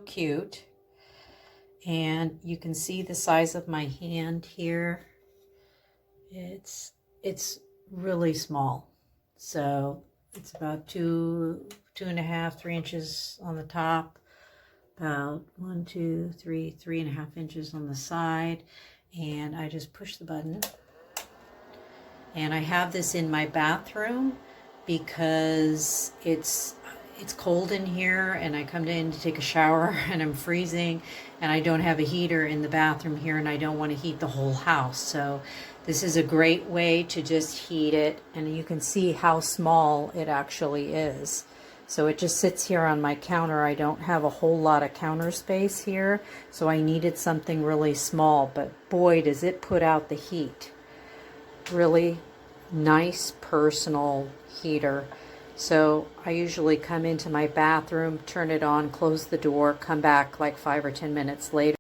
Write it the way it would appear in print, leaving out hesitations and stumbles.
Cute. And you can see the size of my hand here. It's really small. So it's about 2.5, 3 inches on the top, about 1, 2, 3, 3.5 inches on the side. And I just push the button. And I have this in my bathroom because it's cold in here, and I come in to take a shower and I'm freezing, and I don't have a heater in the bathroom here, and I don't want to heat the whole house. So this is a great way to just heat it, and you can see how small it actually is. So it just sits here on my counter. I don't have a whole lot of counter space here, so I needed something really small, but boy, does it put out the heat. Really nice personal heater. So I usually come into my bathroom, turn it on, close the door, come back like 5 or 10 minutes later.